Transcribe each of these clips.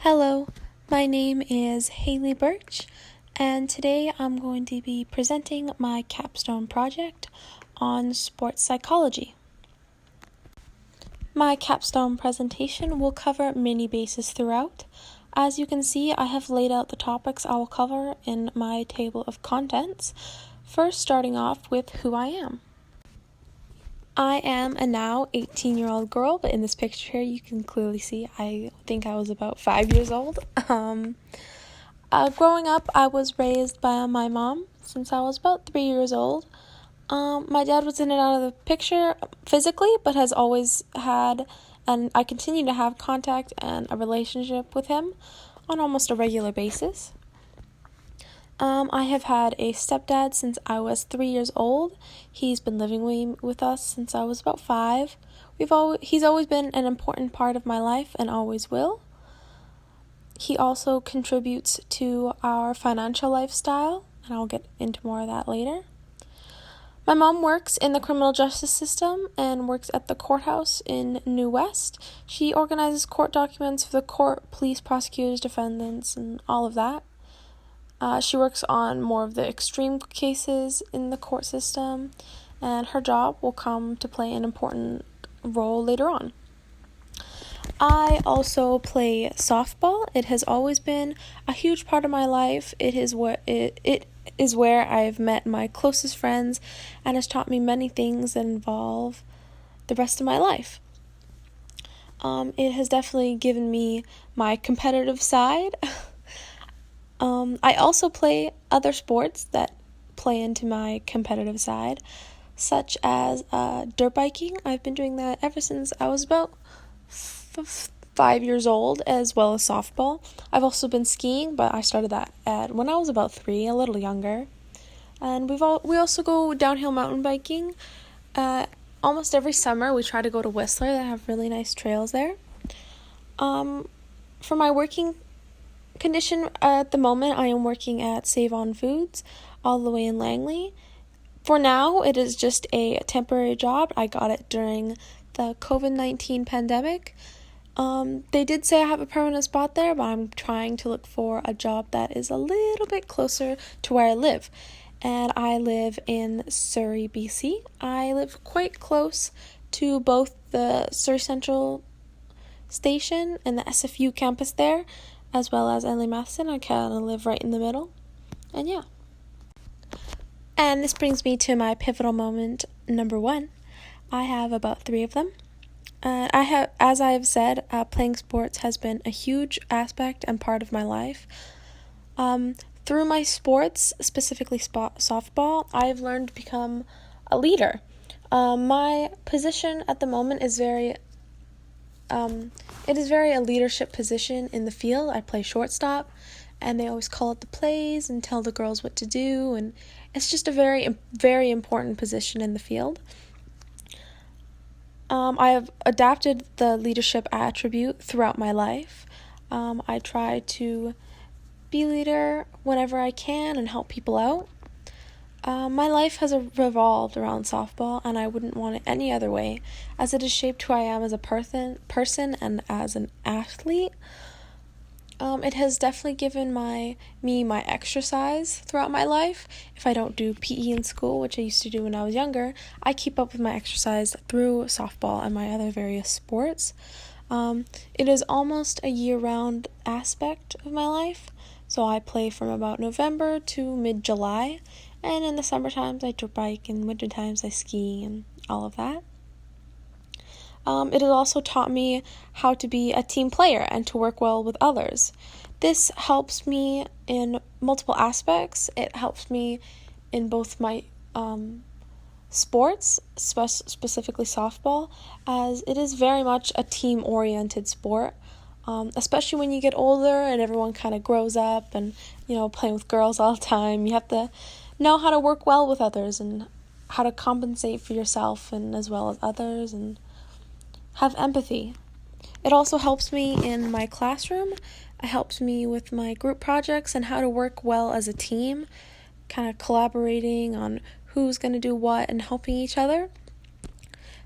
Hello, my name is Haley Birch, and today I'm going to be presenting my capstone project on sports psychology. My capstone presentation will cover many bases throughout. As you can see, I have laid out the topics I will cover in my table of contents, first starting off with who I am. I am a now 18-year-old girl, but in this picture here you can clearly see I think I was about 5 years old. Growing up, I was raised by my mom since I was about 3 years old. My dad was in and out of the picture physically, but has always had, and I continue to have contact and a relationship with him on almost a regular basis. I have had a stepdad since I was 3 years old. He's been living with us since I was about 5. He's always been an important part of my life and always will. He also contributes to our financial lifestyle, and I'll get into more of that later. My mom works in the criminal justice system and works at the courthouse in New West. She organizes court documents for the court, police, prosecutors, defendants, and all of that. She works on more of the extreme cases in the court system, and her job will come to play an important role later on. I also play softball. It has always been a huge part of my life. It is where I've met my closest friends and has taught me many things that involve the rest of my life. It has definitely given me my competitive side. I also play other sports that play into my competitive side, such as dirt biking. I've been doing that ever since I was about 5 years old, as well as softball. I've also been skiing, but I started that when I was about 3, a little younger. And we also go downhill mountain biking. Almost every summer we try to go to Whistler. They have really nice trails there. For my working condition at the moment, I am working at Save On Foods all the way in Langley. For now, it is just a temporary job. I got it during the COVID-19 pandemic. They did say I have a permanent spot there, but I'm trying to look for a job that is a little bit closer to where I live. And I live in Surrey, BC. I live quite close to both the Surrey Central Station and the SFU campus there, as well as Emily Matheson. I kind of live right in the middle. And yeah. And this brings me to my pivotal moment number 1. I have about 3 of them. As I have said, playing sports has been a huge aspect and part of my life. Through my sports, specifically softball, I've learned to become a leader. My position at the moment is very a leadership position in the field. I play shortstop, and they always call out the plays and tell the girls what to do, and it's just a very, very important position in the field. I have adapted the leadership attribute throughout my life. I try to be a leader whenever I can and help people out. My life has revolved around softball, and I wouldn't want it any other way, as it has shaped who I am as a person and as an athlete. It has definitely given me my exercise throughout my life. If I don't do PE in school, which I used to do when I was younger, I keep up with my exercise through softball and my other various sports. It is almost a year-round aspect of my life, so I play from about November to mid-July, and in the summer times I dirt bike, and winter times I ski and all of that. It has also taught me how to be a team player and to work well with others. This helps me in multiple aspects. It helps me in both my sports, specifically softball, as it is very much a team-oriented sport, especially when you get older and everyone kind of grows up and, playing with girls all the time. You have to know how to work well with others and how to compensate for yourself and as well as others, and have empathy. It also helps me in my classroom. It helps me with my group projects and how to work well as a team, kind of collaborating on who's going to do what and helping each other.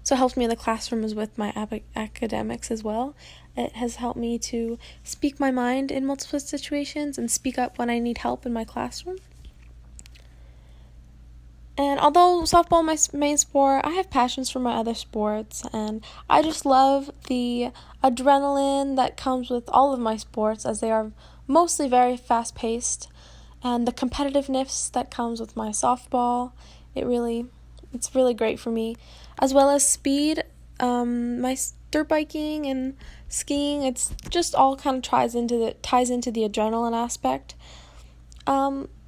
So it helps me in the classrooms with my academics as well, It has helped me to speak my mind in multiple situations and speak up when I need help in my classroom. And although softball is my main sport, I have passions for my other sports, and I just love the adrenaline that comes with all of my sports, as they are mostly very fast-paced, and the competitiveness that comes with my softball. It's really great for me, as well as speed. My dirt biking and skiing, it's just all kind of ties into the adrenaline aspect.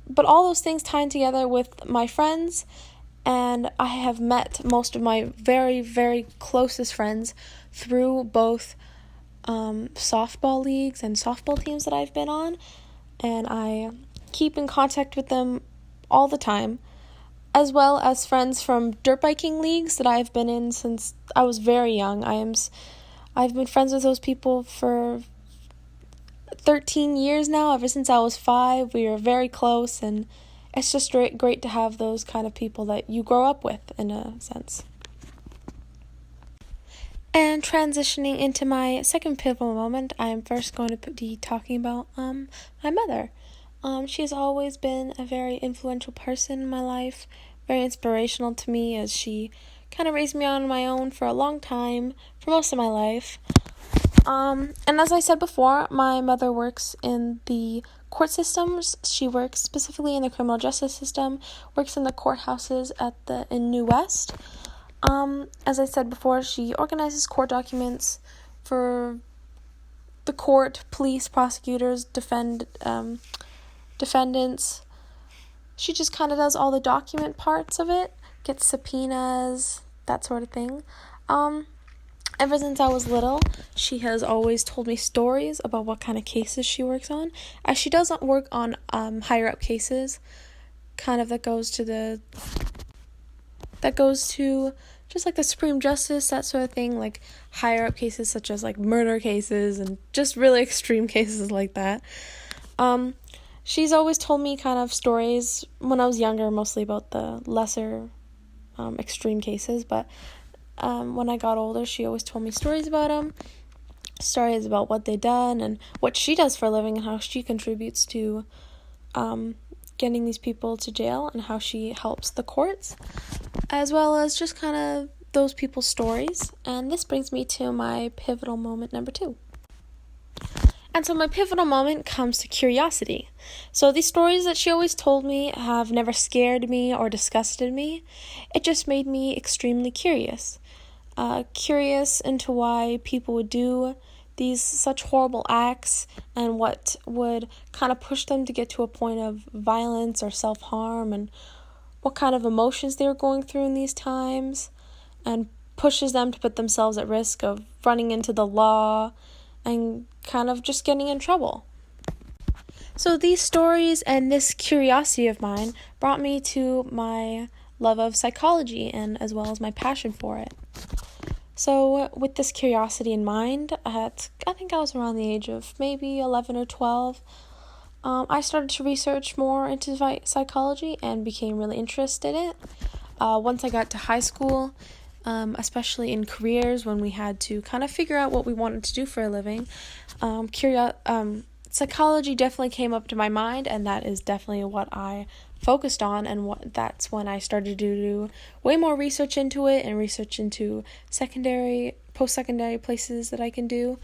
But all those things tying together with my friends, and I have met most of my very, very closest friends through both softball leagues and softball teams that I've been on, and I keep in contact with them all the time, as well as friends from dirt biking leagues that I've been in since I was very young. I've been friends with those people for 13 years now. Ever since I was 5, we are very close, and it's just great to have those kind of people that you grow up with, in a sense. And transitioning into my second pivotal moment, I am first going to be talking about my mother. She has always been a very influential person in my life, very inspirational to me, as she kind of raised me on my own for a long time, for most of my life. And as I said before, my mother works in the court systems. She works specifically in the criminal justice system, works in the courthouses in New West. As I said before, she organizes court documents for the court, police, prosecutors, defendants. She just kind of does all the document parts of it, gets subpoenas, that sort of thing. Ever since I was little, she has always told me stories about what kind of cases she works on, as she doesn't work on higher up cases, kind of that goes to just like the Supreme Justice, that sort of thing, like higher up cases such as like murder cases and just really extreme cases like that. She's always told me kind of stories when I was younger, mostly about the lesser extreme cases, but when I got older, she always told me stories about them, stories about what they've done and what she does for a living and how she contributes to getting these people to jail and how she helps the courts, as well as just kind of those people's stories. And this brings me to my pivotal moment number 2. And so my pivotal moment comes to curiosity. So these stories that she always told me have never scared me or disgusted me. It just made me extremely curious. Curious into why people would do these such horrible acts and what would kind of push them to get to a point of violence or self-harm, and what kind of emotions they were going through in these times, and pushes them to put themselves at risk of running into the law and kind of just getting in trouble. So these stories and this curiosity of mine brought me to my love of psychology, and as well as my passion for it. So with this curiosity in mind, I think I was around the age of maybe 11 or 12, I started to research more into psychology and became really interested in it. Once I got to high school, especially in careers when we had to kind of figure out what we wanted to do for a living, psychology definitely came up to my mind, and that is definitely what I focused on, and that's when I started to do way more research into it and research into post-secondary places that I can do,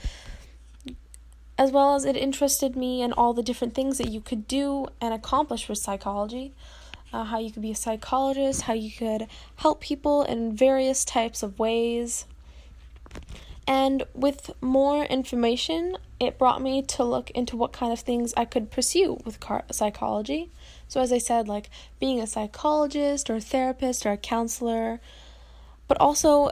as well as it interested me in all the different things that you could do and accomplish with psychology. How you could be a psychologist, how you could help people in various types of ways. And with more information, it brought me to look into what kind of things I could pursue with psychology. So as I said, like being a psychologist or a therapist or a counselor. But also,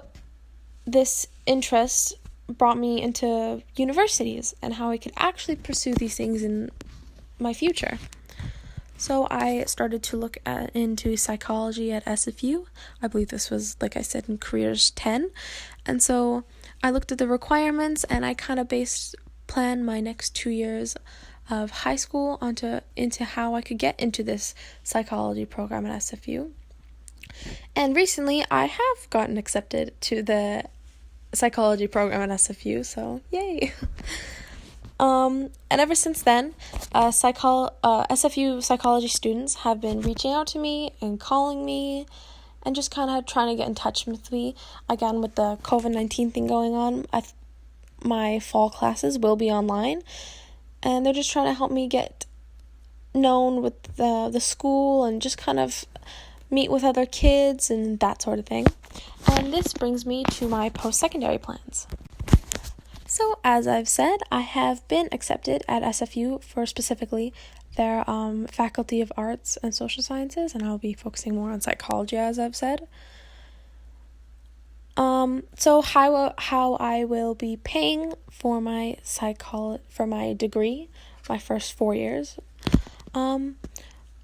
this interest brought me into universities and how I could actually pursue these things in my future. So I started to look into psychology at SFU. I believe this was, like I said, in Careers 10. And so I looked at the requirements, and I kind of planned my next 2 years of high school into how I could get into this psychology program at SFU. And recently I have gotten accepted to the psychology program at SFU, so yay. And ever since then, SFU psychology students have been reaching out to me and calling me and just kind of trying to get in touch with me. Again, with the COVID-19 thing going on, my fall classes will be online, and they're just trying to help me get known with the school and just kind of meet with other kids and that sort of thing. And this brings me to my post-secondary plans. So, as I've said, I have been accepted at SFU for specifically their Faculty of Arts and Social Sciences, and I'll be focusing more on psychology, as I've said. So how I will be paying for my degree, my first 4 years. As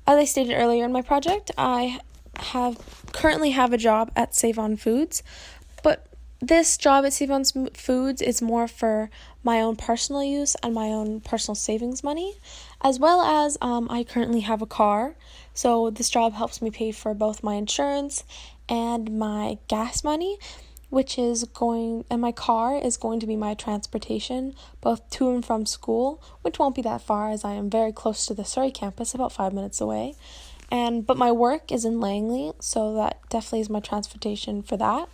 I stated earlier in my project, I currently have a job at Save On Foods, but this job at Save On Foods is more for my own personal use and my own personal savings money, as well as I currently have a car, so this job helps me pay for both my insurance and my gas money, and my car is going to be my transportation, both to and from school, which won't be that far as I am very close to the Surrey campus, about 5 minutes away. But my work is in Langley, so that definitely is my transportation for that.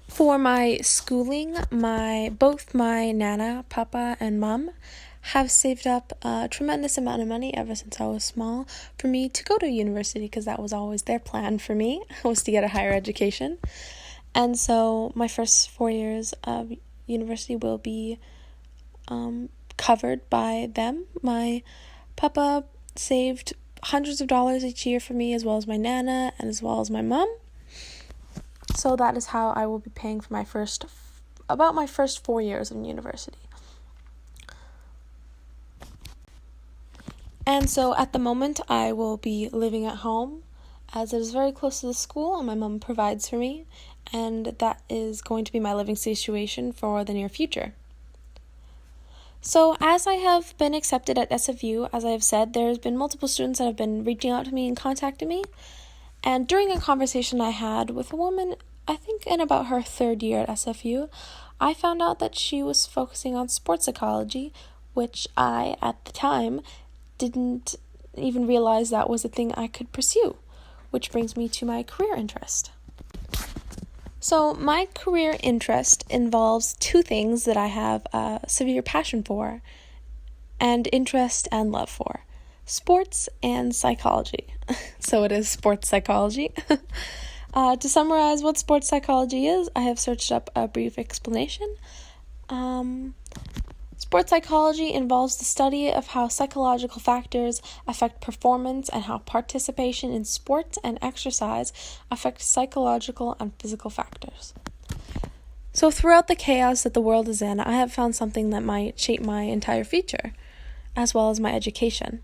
For my schooling, both my Nana, Papa, and Mom have saved up a tremendous amount of money ever since I was small for me to go to university, because that was always their plan for me, was to get a higher education. And so my first 4 years of university will be covered by them. My Papa saved hundreds of dollars each year for me, as well as my Nana and as well as my Mom. So that is how I will be paying for my first 4 years of university. And so at the moment, I will be living at home, as it is very close to the school and my mom provides for me, and that is going to be my living situation for the near future. So as I have been accepted at SFU, as I have said, there has been multiple students that have been reaching out to me and contacting me. And during a conversation I had with a woman, I think in about her 3rd year at SFU, I found out that she was focusing on sports psychology, which I, at the time, didn't even realize that was a thing I could pursue, which brings me to my career interest. So my career interest involves 2 things that I have a severe passion for, and interest and love for: sports and psychology. So it is sports psychology. To summarize what sports psychology is, I have searched up a brief explanation. Sports psychology involves the study of how psychological factors affect performance and how participation in sports and exercise affects psychological and physical factors. So throughout the chaos that the world is in, I have found something that might shape my entire future, as well as my education.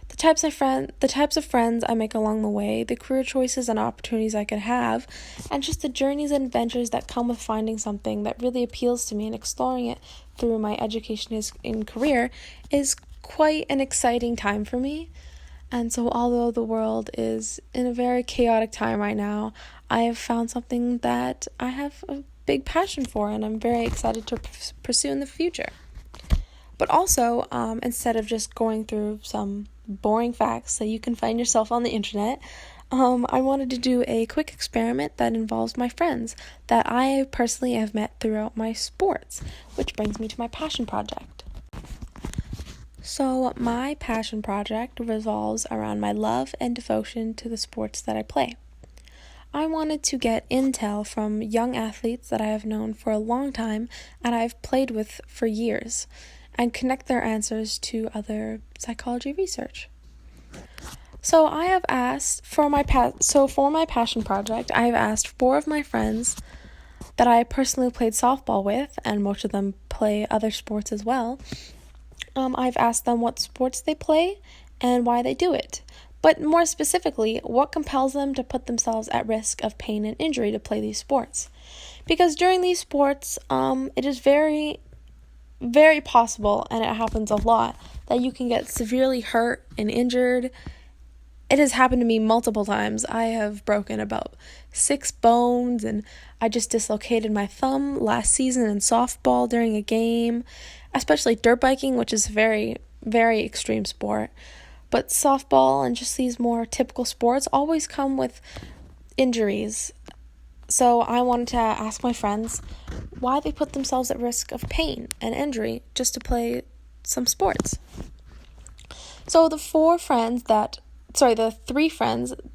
The types of friends I make along the way, the career choices and opportunities I could have, and just the journeys and adventures that come with finding something that really appeals to me and exploring it through my education and career is quite an exciting time for me. And so although the world is in a very chaotic time right now, I have found something that I have a big passion for and I'm very excited to pursue in the future. But also, instead of just going through some boring facts that you can find yourself on the internet, I wanted to do a quick experiment that involves my friends that I personally have met throughout my sports, which brings me to my passion project. So my passion project revolves around my love and devotion to the sports that I play. I wanted to get intel from young athletes that I have known for a long time and I've played with for years, and connect their answers to other psychology research. So I have asked for my passion project, I have asked 4 of my friends that I personally played softball with, and most of them play other sports as well. I've asked them what sports they play and why they do it. But more specifically, what compels them to put themselves at risk of pain and injury to play these sports. Because during these sports, it is very, very possible, and it happens a lot, that you can get severely hurt and injured it has happened to me multiple times. I have broken about 6 bones, and I just dislocated my thumb last season in softball during a game, especially dirt biking, which is a very, very extreme sport. But softball and just these more typical sports always come with injuries. So I wanted to ask my friends why they put themselves at risk of pain and injury just to play some sports. So the three friends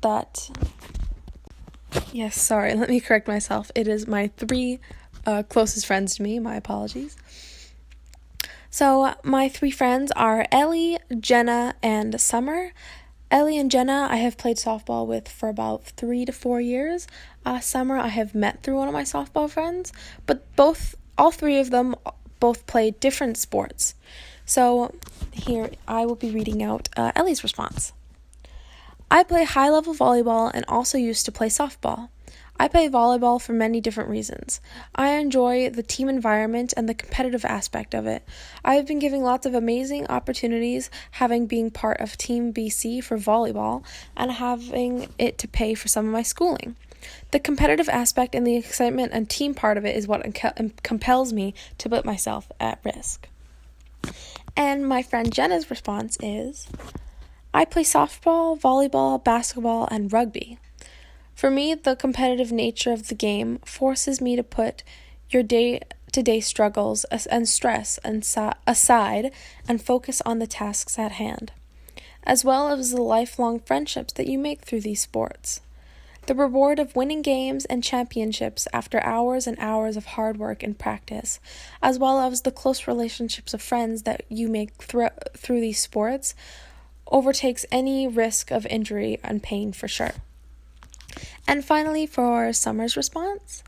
that, yes, sorry, let me correct myself. It is my 3 closest friends to me, my apologies. So my 3 friends are Ellie, Jenna, and Summer. Ellie and Jenna I have played softball with for about 3 to 4 years. Summer I have met through one of my softball friends, but all 3 of them both play different sports. So here I will be reading out Ellie's response. I play high-level volleyball and also used to play softball. I play volleyball for many different reasons. I enjoy the team environment and the competitive aspect of it. I have been given lots of amazing opportunities, having been part of Team BC for volleyball and having it to pay for some of my schooling. The competitive aspect and the excitement and team part of it is what compels me to put myself at risk. And my friend Jenna's response is, I play softball, volleyball, basketball, and rugby. For me, the competitive nature of the game forces me to put your day-to-day struggles and stress aside and focus on the tasks at hand, as well as the lifelong friendships that you make through these sports. The reward of winning games and championships after hours and hours of hard work and practice, as well as the close relationships of friends that you make through these sports, overtakes any risk of injury and pain for sure. And finally, for Summer's response,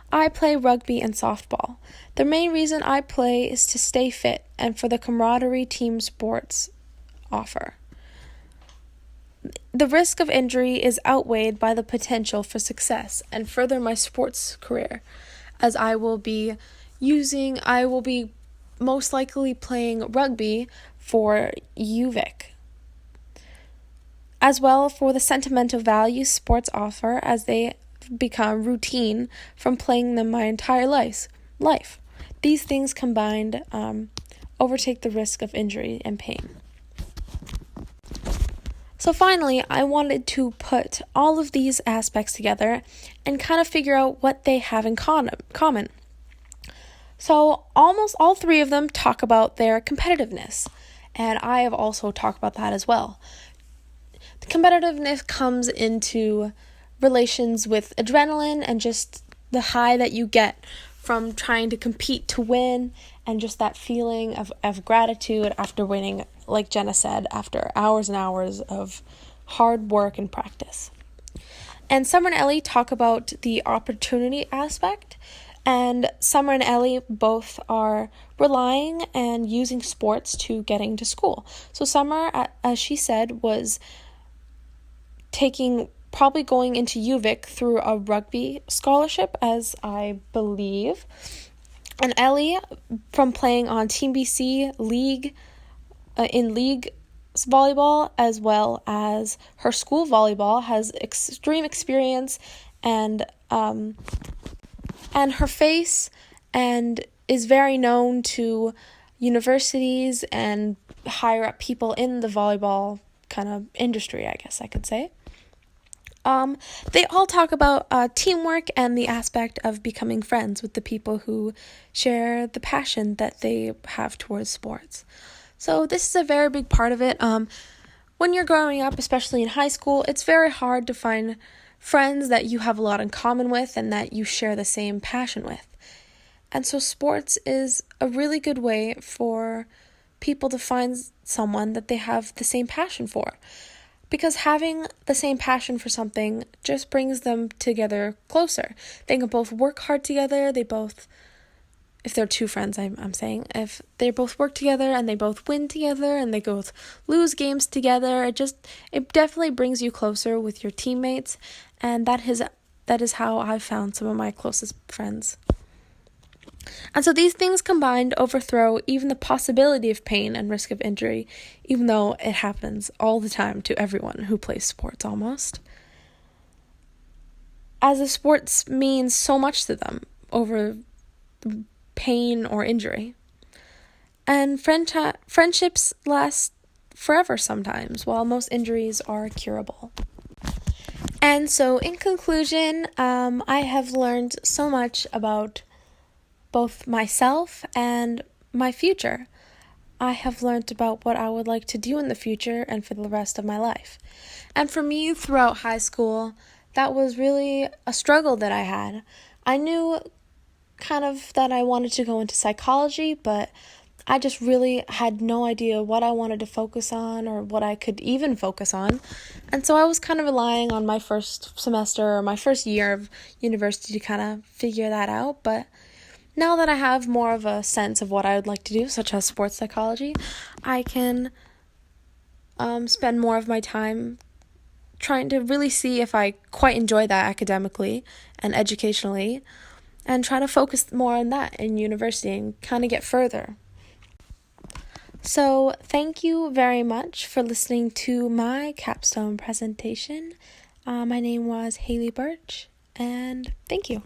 I play rugby and softball. The main reason I play is to stay fit and for the camaraderie team sports offer. The risk of injury is outweighed by the potential for success and further my sports career, as I will be most likely playing rugby for UVic. As well for the sentimental value sports offer, as they become routine from playing them my entire life. These things combined overtake the risk of injury and pain. So finally, I wanted to put all of these aspects together and kind of figure out what they have in common. So almost all 3 of them talk about their competitiveness, and I have also talked about that as well. The competitiveness comes into relations with adrenaline and just the high that you get from trying to compete to win, and just that feeling of gratitude after winning, like Jenna said, after hours and hours of hard work and practice. And Summer and Ellie talk about the opportunity aspect, and Summer and Ellie both are relying and using sports to getting to school. So Summer, as she said, was probably going into UVic through a rugby scholarship, as I believe. And Ellie, from playing on Team BC in league volleyball, as well as her school volleyball, has extreme experience and her face, and is very known to universities and higher up people in the volleyball kind of industry, I guess I could say. They all talk about teamwork and the aspect of becoming friends with the people who share the passion that they have towards sports. So this is a very big part of it. When you're growing up, especially in high school, it's very hard to find friends that you have a lot in common with and that you share the same passion with. And so sports is a really good way for people to find someone that they have the same passion for. Because having the same passion for something just brings them together closer. They can both work hard together. If they're 2 friends, I'm saying, if they both work together and they both win together and they both lose games together, it definitely brings you closer with your teammates. And that is how I've found some of my closest friends. And so these things combined overthrow even the possibility of pain and risk of injury, even though it happens all the time to everyone who plays sports almost. As if sports means so much to them over pain or injury. And friendships last forever sometimes, while most injuries are curable. And so in conclusion, I have learned so much about both myself and my future. I have learned about what I would like to do in the future and for the rest of my life. And for me, throughout high school, that was really a struggle that I had. I knew kind of that I wanted to go into psychology, but I just really had no idea what I wanted to focus on or what I could even focus on. And so I was kind of relying on my first semester or my first year of university to kind of figure that out. But now that I have more of a sense of what I would like to do, such as sports psychology, I can spend more of my time trying to really see if I quite enjoy that academically and educationally, and try to focus more on that in university and kind of get further. So thank you very much for listening to my capstone presentation. My name was Haley Birch, and thank you.